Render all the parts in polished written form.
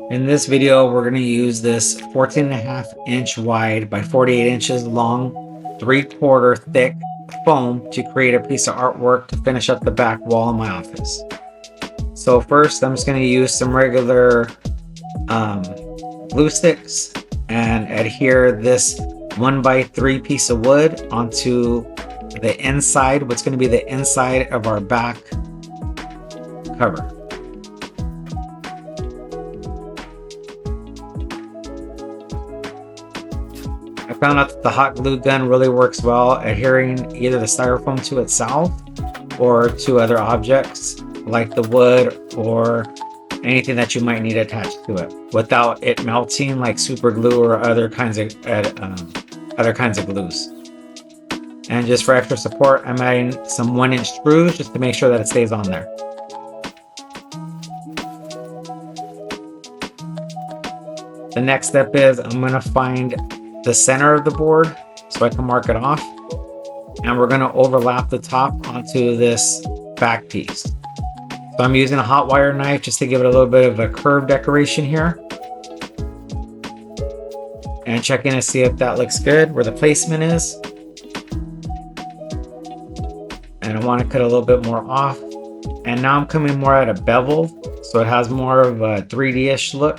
In this video, we're going to use this 14.5-inch wide by 48 inches long, 3/4 thick foam to create a piece of artwork to finish up the back wall in my office. So first, I'm just going to use some regular glue sticks and adhere this 1x3 piece of wood onto the inside, what's going to be the inside of our back cover. I found out that the hot glue gun really works well adhering either the styrofoam to itself or to other objects like the wood or anything that you might need attached to it without it melting like super glue or other kinds of glues. And just for extra support, I'm adding some 1-inch screws just to make sure that it stays on there. The next step is I'm going to find the center of the board so I can mark it off, and we're going to overlap the top onto this back piece. So I'm using a hot wire knife just to give it a little bit of a curved decoration here, and checking to see if that looks good where the placement is. And I want to cut a little bit more off, and now I'm coming more at a bevel so it has more of a 3D-ish look.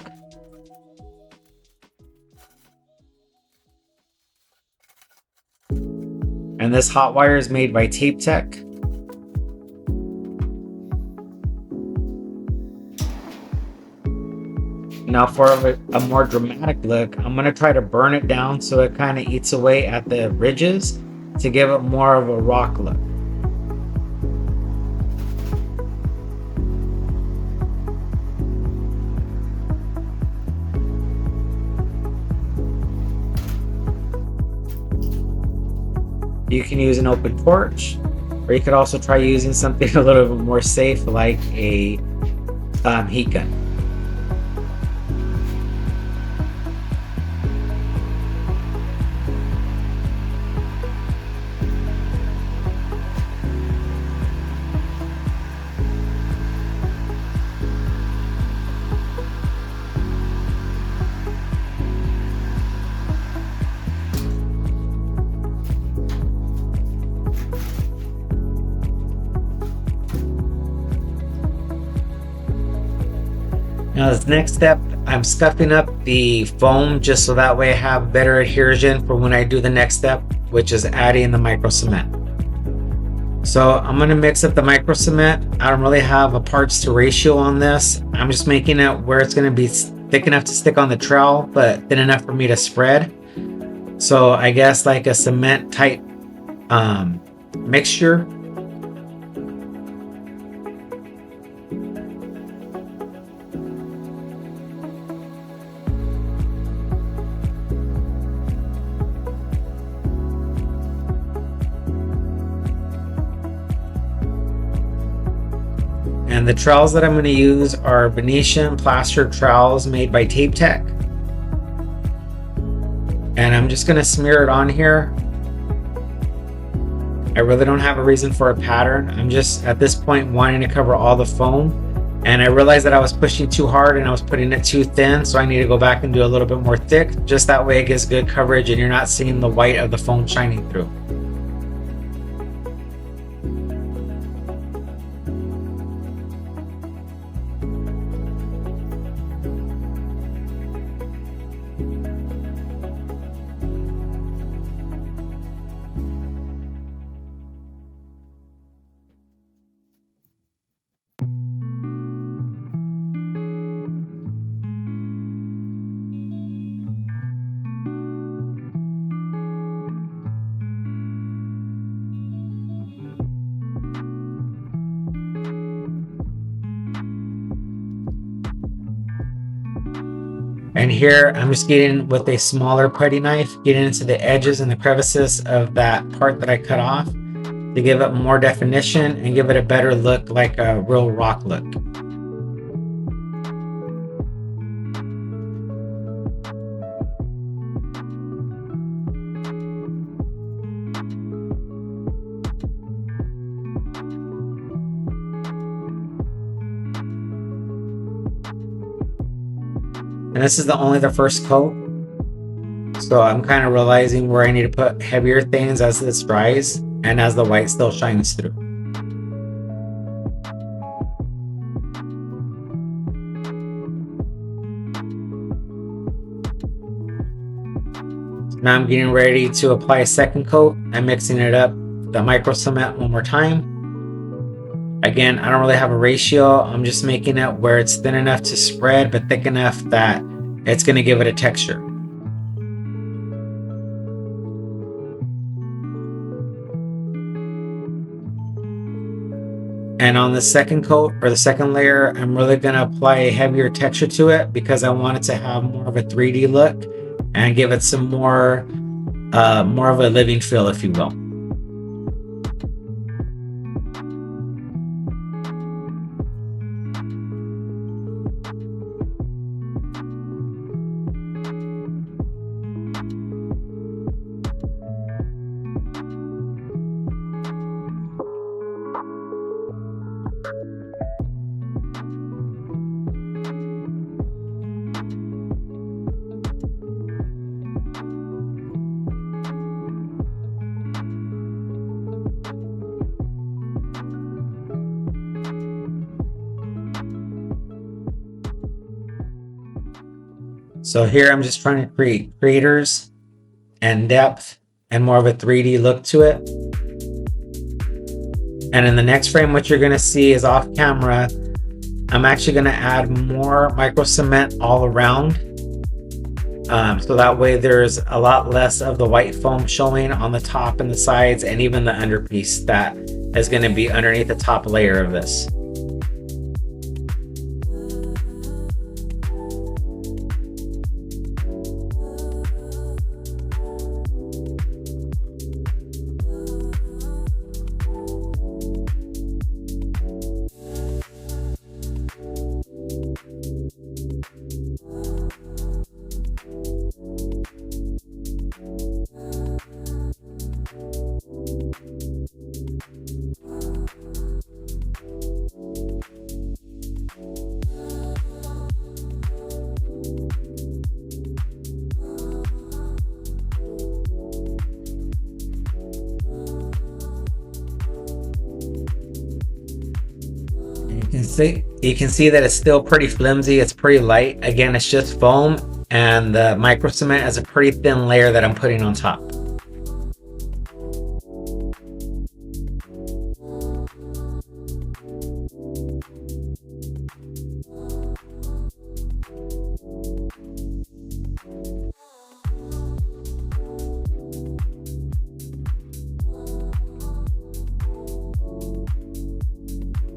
And this hot wire is made by TapeTech. Now for a more dramatic look, I'm going to try to burn it down so it kind of eats away at the ridges to give it more of a rock look. You can use an open torch, or you could also try using something a little bit more safe like a heat gun. Now this next step, I'm scuffing up the foam just so that way I have better adhesion for when I do the next step, which is adding the micro cement. So I'm going to mix up the micro cement. I don't really have a parts to ratio on this. I'm just making it where it's going to be thick enough to stick on the trowel, but thin enough for me to spread. So I guess like a cement type mixture. And the trowels that I'm going to use are Venetian plaster trowels made by TapeTech. And I'm just going to smear it on here. I really don't have a reason for a pattern. I'm just at this point wanting to cover all the foam. And I realized that I was pushing too hard and I was putting it too thin. So I need to go back and do a little bit more thick. Just that way it gets good coverage and you're not seeing the white of the foam shining through. And here I'm just getting with a smaller putty knife, getting into the edges and the crevices of that part that I cut off to give it more definition and give it a better look, like a real rock look. And this is only the first coat. So I'm kind of realizing where I need to put heavier things as this dries and as the white still shines through. Now I'm getting ready to apply a second coat. I'm mixing it up, the micro cement one more time. Again, I don't really have a ratio. I'm just making it where it's thin enough to spread, but thick enough that it's going to give it a texture. And on the second coat or the second layer, I'm really going to apply a heavier texture to it because I want it to have more of a 3D look and give it some more of a living feel, if you will. So here I'm just trying to create craters and depth and more of a 3D look to it. And in the next frame, what you're going to see is off camera, I'm actually going to add more micro cement all around. So that way there's a lot less of the white foam showing on the top and the sides and even the underpiece that is going to be underneath the top layer of this. You can see that it's still pretty flimsy. It's pretty light. Again, it's just foam, and the micro cement is a pretty thin layer that I'm putting on top.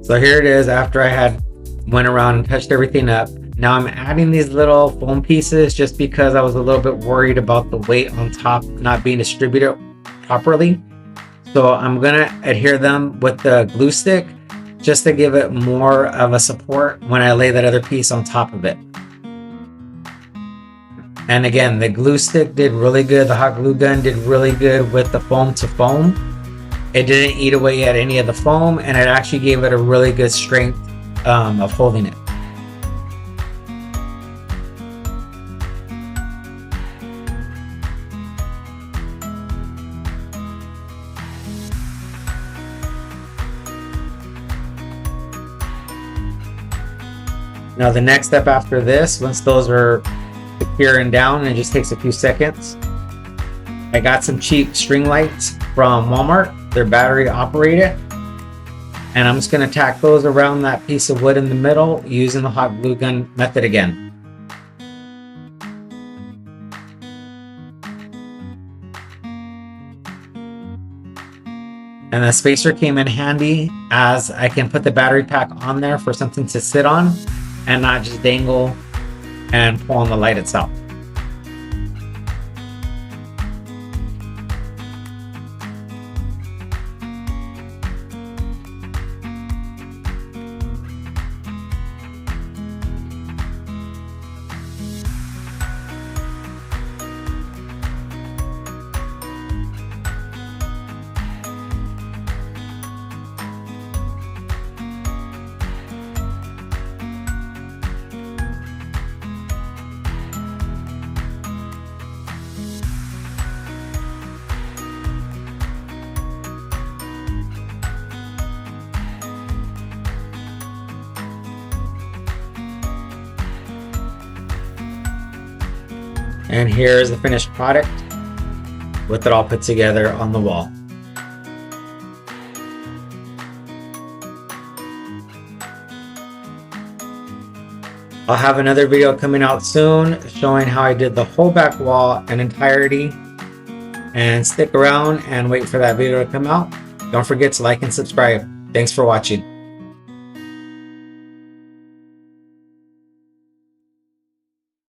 So here it is after I had went around and touched everything up. Now I'm adding these little foam pieces just because I was a little bit worried about the weight on top not being distributed properly. So I'm gonna adhere them with the glue stick just to give it more of a support when I lay that other piece on top of it. And again, the glue stick did really good. The hot glue gun did really good with the foam to foam. It didn't eat away at any of the foam, and it actually gave it a really good strength of holding it. Now the next step after this, once those are secure and down, and it just takes a few seconds, I got some cheap string lights from Walmart. They're battery operated, and I'm just going to tack those around that piece of wood in the middle using the hot glue gun method again. And the spacer came in handy as I can put the battery pack on there for something to sit on and not just dangle and pull on the light itself. And here's the finished product with it all put together on the wall. I'll have another video coming out soon showing how I did the whole back wall in entirety. And stick around and wait for that video to come out. Don't forget to like and subscribe. Thanks for watching.